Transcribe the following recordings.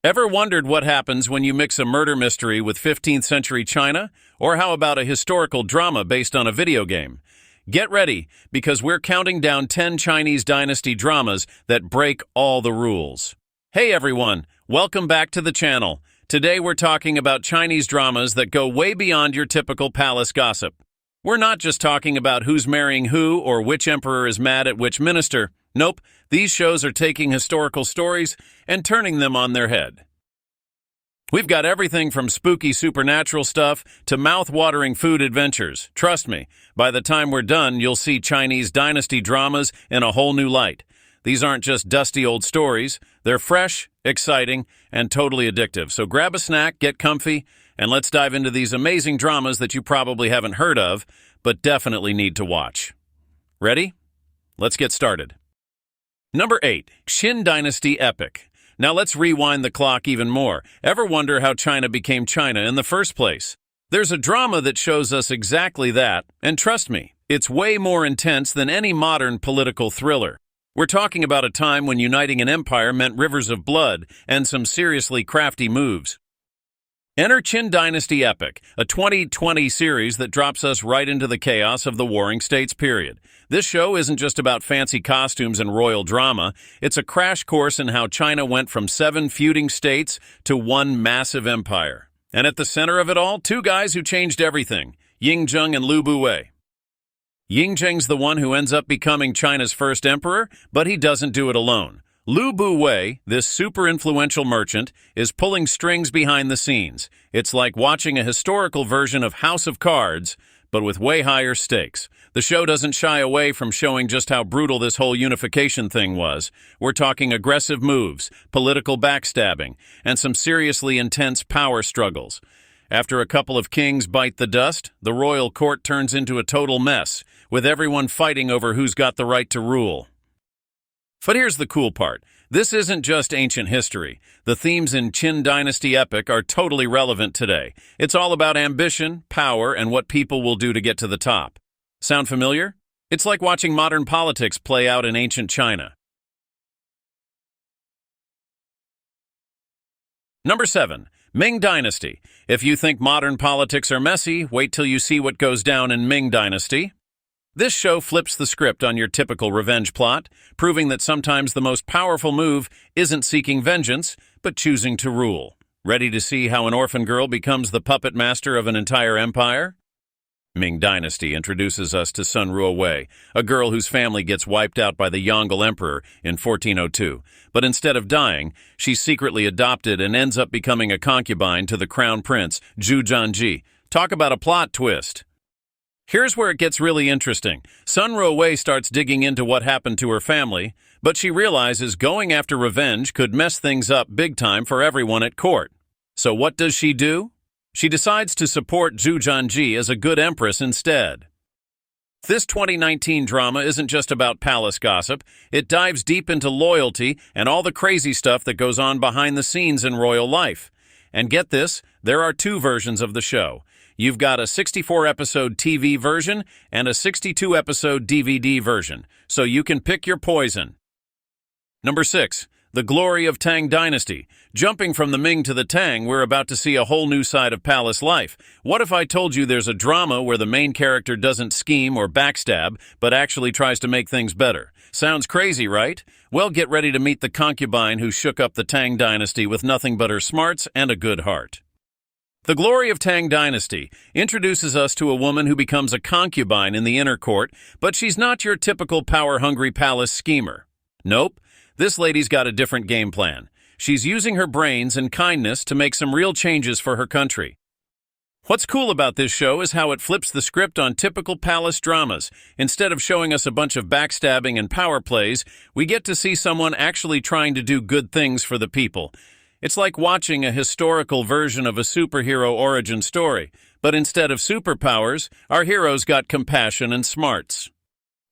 Ever wondered what happens when you mix a murder mystery with 15th century China? Or how about a historical drama based on a video game? Get ready, because we're counting down 10 Chinese dynasty dramas that break all the rules. Hey everyone, welcome back to the channel. Today we're talking about Chinese dramas that go way beyond your typical palace gossip. We're not just talking about who's marrying who or which emperor is mad at which minister. Nope, these shows are taking historical stories and turning them on their head. We've got everything from spooky supernatural stuff to mouth-watering food adventures. Trust me, by the time we're done, you'll see Chinese dynasty dramas in a whole new light. These aren't just dusty old stories. They're fresh, exciting, and totally addictive. So grab a snack, get comfy, and let's dive into these amazing dramas that you probably haven't heard of, but definitely need to watch. Ready? Let's get started. Number 8, Qin Dynasty Epic. Now let's rewind the clock even more. Ever wonder how China became China in the first place? There's a drama that shows us exactly that, and trust me, it's way more intense than any modern political thriller. We're talking about a time when uniting an empire meant rivers of blood and some seriously crafty moves. Enter Qin Dynasty Epic, a 2020 series that drops us right into the chaos of the Warring States period. This show isn't just about fancy costumes and royal drama. It's a crash course in how China went from 7 feuding states to one massive empire. And at the center of it all, 2 guys who changed everything, Yingzheng and Lu Buwei. Yingzheng's the one who ends up becoming China's first emperor, but he doesn't do it alone. Lu Buwei, this super influential merchant, is pulling strings behind the scenes. It's like watching a historical version of House of Cards, but with way higher stakes. The show doesn't shy away from showing just how brutal this whole unification thing was. We're talking aggressive moves, political backstabbing, and some seriously intense power struggles. After a couple of kings bite the dust, the royal court turns into a total mess, with everyone fighting over who's got the right to rule. But here's the cool part. This isn't just ancient history. The themes in Qin Dynasty Epic are totally relevant today. It's all about ambition, power, and what people will do to get to the top. Sound familiar? It's like watching modern politics play out in ancient China. Number 7, Ming Dynasty. If you think modern politics are messy, wait till you see what goes down in Ming Dynasty. This show flips the script on your typical revenge plot, proving that sometimes the most powerful move isn't seeking vengeance, but choosing to rule. Ready to see how an orphan girl becomes the puppet master of an entire empire? Ming Dynasty introduces us to Sun Ruowei, a girl whose family gets wiped out by the Yongle Emperor in 1402. But instead of dying, she's secretly adopted and ends up becoming a concubine to the crown prince, Zhu Zhanji. Talk about a plot twist. Here's where it gets really interesting. Sun Ruowei starts digging into what happened to her family, but she realizes going after revenge could mess things up big time for everyone at court. So what does she do? She decides to support Zhu Zhanji as a good empress instead. This 2019 drama isn't just about palace gossip. It dives deep into loyalty and all the crazy stuff that goes on behind the scenes in royal life. And get this, there are 2 versions of the show. You've got a 64-episode TV version and a 62-episode DVD version, so you can pick your poison. Number 6, The Glory of Tang Dynasty. Jumping from the Ming to the Tang, we're about to see a whole new side of palace life. What if I told you there's a drama where the main character doesn't scheme or backstab, but actually tries to make things better? Sounds crazy, right? Well, get ready to meet the concubine who shook up the Tang Dynasty with nothing but her smarts and a good heart. The Glory of Tang Dynasty introduces us to a woman who becomes a concubine in the inner court, but she's not your typical power-hungry palace schemer. Nope, this lady's got a different game plan. She's using her brains and kindness to make some real changes for her country. What's cool about this show is how it flips the script on typical palace dramas. Instead of showing us a bunch of backstabbing and power plays, we get to see someone actually trying to do good things for the people. It's like watching a historical version of a superhero origin story, but instead of superpowers, our heroes got compassion and smarts.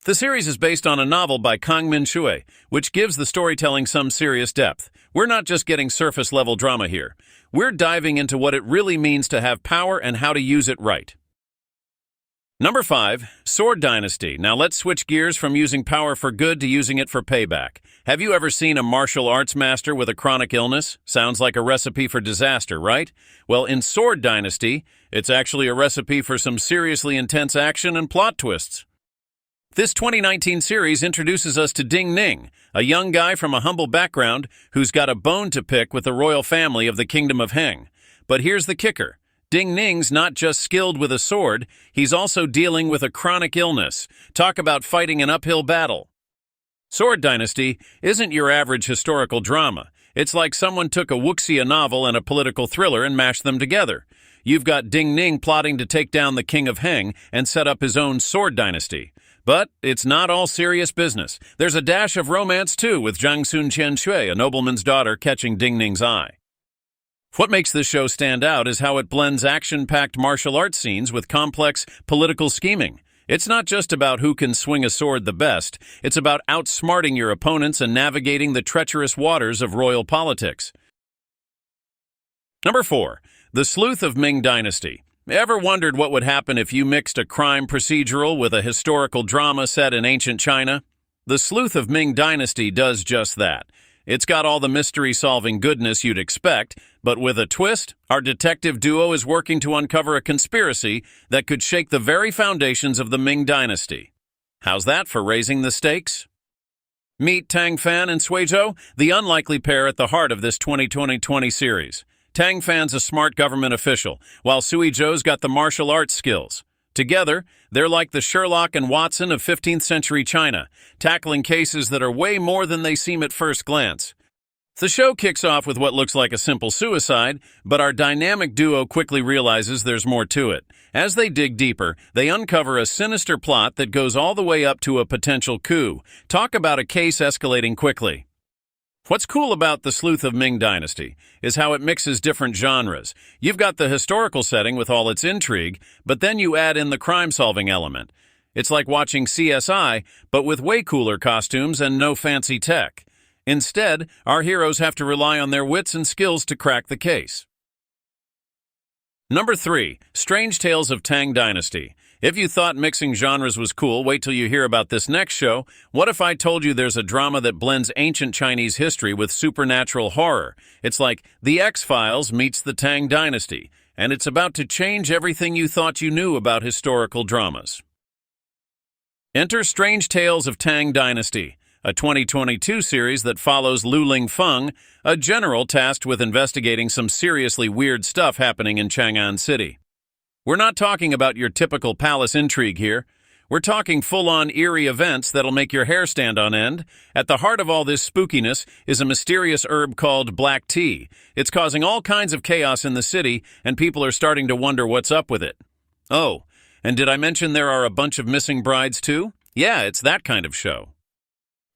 The series is based on a novel by Kang Min-shui, which gives the storytelling some serious depth. We're not just getting surface-level drama here. We're diving into what it really means to have power and how to use it right. Number 5, Sword Dynasty. Now let's switch gears from using power for good to using it for payback. Have you ever seen a martial arts master with a chronic illness? Sounds like a recipe for disaster, right? Well, in Sword Dynasty, it's actually a recipe for some seriously intense action and plot twists. This 2019 series introduces us to Ding Ning, a young guy from a humble background who's got a bone to pick with the royal family of the Kingdom of Heng. But here's the kicker. Ding Ning's not just skilled with a sword, he's also dealing with a chronic illness. Talk about fighting an uphill battle. Sword Dynasty isn't your average historical drama. It's like someone took a wuxia novel and a political thriller and mashed them together. You've got Ding Ning plotting to take down the King of Heng and set up his own Sword Dynasty. But it's not all serious business. There's a dash of romance too, with Zhang Sun Qianshui, a nobleman's daughter, catching Ding Ning's eye. What makes this show stand out is how it blends action-packed martial arts scenes with complex political scheming. It's not just about who can swing a sword the best, it's about outsmarting your opponents and navigating the treacherous waters of royal politics. Number 4, The Sleuth of Ming Dynasty. Ever wondered what would happen if you mixed a crime procedural with a historical drama set in ancient China? The Sleuth of Ming Dynasty does just that. It's got all the mystery-solving goodness you'd expect, but with a twist, our detective duo is working to uncover a conspiracy that could shake the very foundations of the Ming Dynasty. How's that for raising the stakes? Meet Tang Fan and Suizhou, the unlikely pair at the heart of this 2020 series. Tang Fan's a smart government official, while Suizhou's got the martial arts skills. Together, they're like the Sherlock and Watson of 15th century China, tackling cases that are way more than they seem at first glance. The show kicks off with what looks like a simple suicide, but our dynamic duo quickly realizes there's more to it. As they dig deeper, they uncover a sinister plot that goes all the way up to a potential coup. Talk about a case escalating quickly. What's cool about The Sleuth of Ming Dynasty is how it mixes different genres. You've got the historical setting with all its intrigue, but then you add in the crime-solving element. It's like watching CSI, but with way cooler costumes and no fancy tech. Instead, our heroes have to rely on their wits and skills to crack the case. Number 3, Strange Tales of Tang Dynasty. If you thought mixing genres was cool, wait till you hear about this next show. What if I told you there's a drama that blends ancient Chinese history with supernatural horror? It's like The X-Files meets the Tang Dynasty, and it's about to change everything you thought you knew about historical dramas. Enter Strange Tales of Tang Dynasty, a 2022 series that follows Lu Lingfeng, a general tasked with investigating some seriously weird stuff happening in Chang'an City. We're not talking about your typical palace intrigue here. We're talking full-on eerie events that'll make your hair stand on end. At the heart of all this spookiness is a mysterious herb called black tea. It's causing all kinds of chaos in the city, and people are starting to wonder what's up with it. Oh, and did I mention there are a bunch of missing brides too? Yeah, it's that kind of show.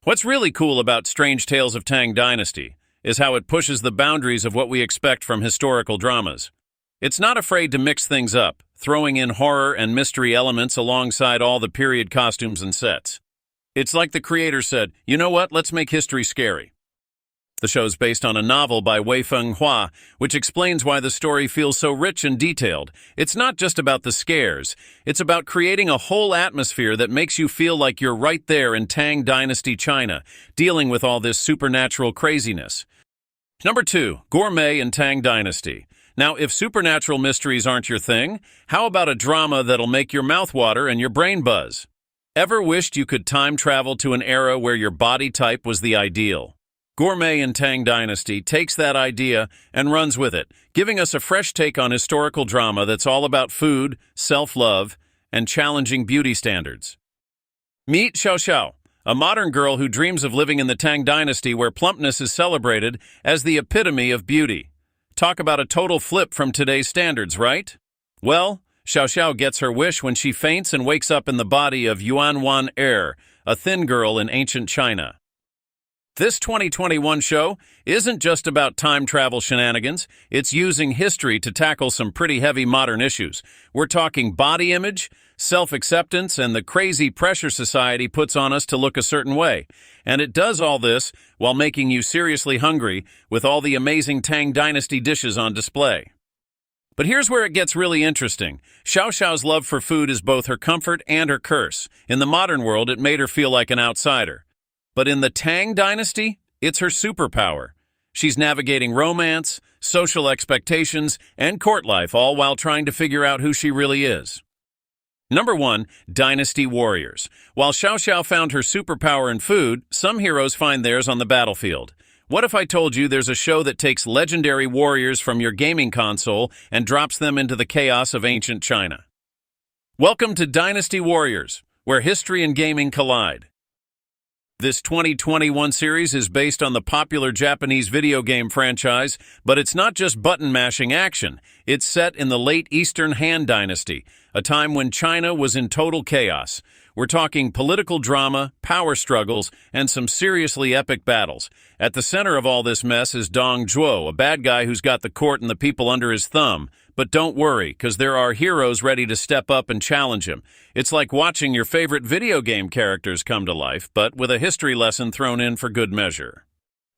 What's really cool about Strange Tales of Tang Dynasty is how it pushes the boundaries of what we expect from historical dramas. It's not afraid to mix things up, throwing in horror and mystery elements alongside all the period costumes and sets. It's like the creator said, you know what, let's make history scary. The show's based on a novel by Weifeng Hua, which explains why the story feels so rich and detailed. It's not just about the scares, it's about creating a whole atmosphere that makes you feel like you're right there in Tang Dynasty China, dealing with all this supernatural craziness. Number 2, Gourmet and Tang Dynasty. Now, if supernatural mysteries aren't your thing, how about a drama that'll make your mouth water and your brain buzz? Ever wished you could time travel to an era where your body type was the ideal? Gourmet in Tang Dynasty takes that idea and runs with it, giving us a fresh take on historical drama that's all about food, self-love, and challenging beauty standards. Meet Xiao Xiao, a modern girl who dreams of living in the Tang Dynasty where plumpness is celebrated as the epitome of beauty. Talk about a total flip from today's standards, right? Well, Xiao Xiao gets her wish when she faints and wakes up in the body of Yuan Wan Er, a thin girl in ancient China. This 2021 show isn't just about time travel shenanigans, it's using history to tackle some pretty heavy modern issues. We're talking body image, self-acceptance, and the crazy pressure society puts on us to look a certain way. And it does all this while making you seriously hungry with all the amazing Tang Dynasty dishes on display. But here's where it gets really interesting. Xiao Xiao's love for food is both her comfort and her curse. In the modern world, it made her feel like an outsider. But in the Tang Dynasty, it's her superpower. She's navigating romance, social expectations, and court life, all while trying to figure out who she really is. Number 1, Dynasty Warriors. While Xiao Xiao found her superpower in food, some heroes find theirs on the battlefield. What if I told you there's a show that takes legendary warriors from your gaming console and drops them into the chaos of ancient China? Welcome to Dynasty Warriors, where history and gaming collide. This 2021 series is based on the popular Japanese video game franchise, but it's not just button-mashing action. It's set in the late Eastern Han Dynasty, a time when China was in total chaos. We're talking political drama, power struggles, and some seriously epic battles. At the center of all this mess is Dong Zhuo, a bad guy who's got the court and the people under his thumb. But don't worry, because there are heroes ready to step up and challenge him. It's like watching your favorite video game characters come to life, but with a history lesson thrown in for good measure.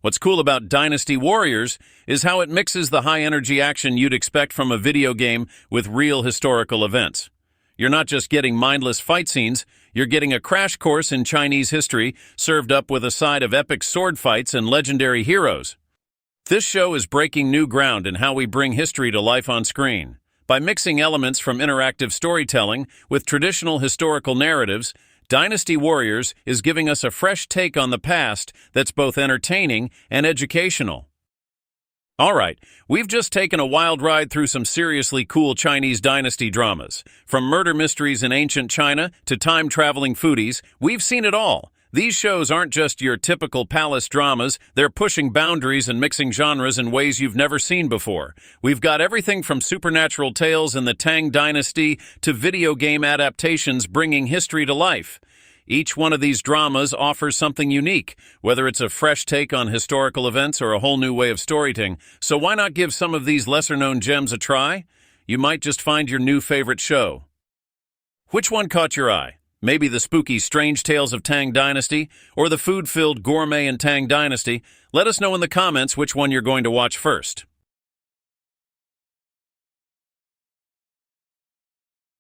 What's cool about Dynasty Warriors is how it mixes the high-energy action you'd expect from a video game with real historical events. You're not just getting mindless fight scenes, you're getting a crash course in Chinese history served up with a side of epic sword fights and legendary heroes. This show is breaking new ground in how we bring history to life on screen. By mixing elements from interactive storytelling with traditional historical narratives, Dynasty Warriors is giving us a fresh take on the past that's both entertaining and educational. Alright, we've just taken a wild ride through some seriously cool Chinese dynasty dramas. From murder mysteries in ancient China to time-traveling foodies, we've seen it all. These shows aren't just your typical palace dramas, they're pushing boundaries and mixing genres in ways you've never seen before. We've got everything from supernatural tales in the Tang Dynasty to video game adaptations bringing history to life. Each one of these dramas offers something unique, whether it's a fresh take on historical events or a whole new way of storytelling. So why not give some of these lesser-known gems a try? You might just find your new favorite show. Which one caught your eye? Maybe the spooky Strange Tales of Tang Dynasty, or the food-filled Gourmet and Tang Dynasty? Let us know in the comments which one you're going to watch first.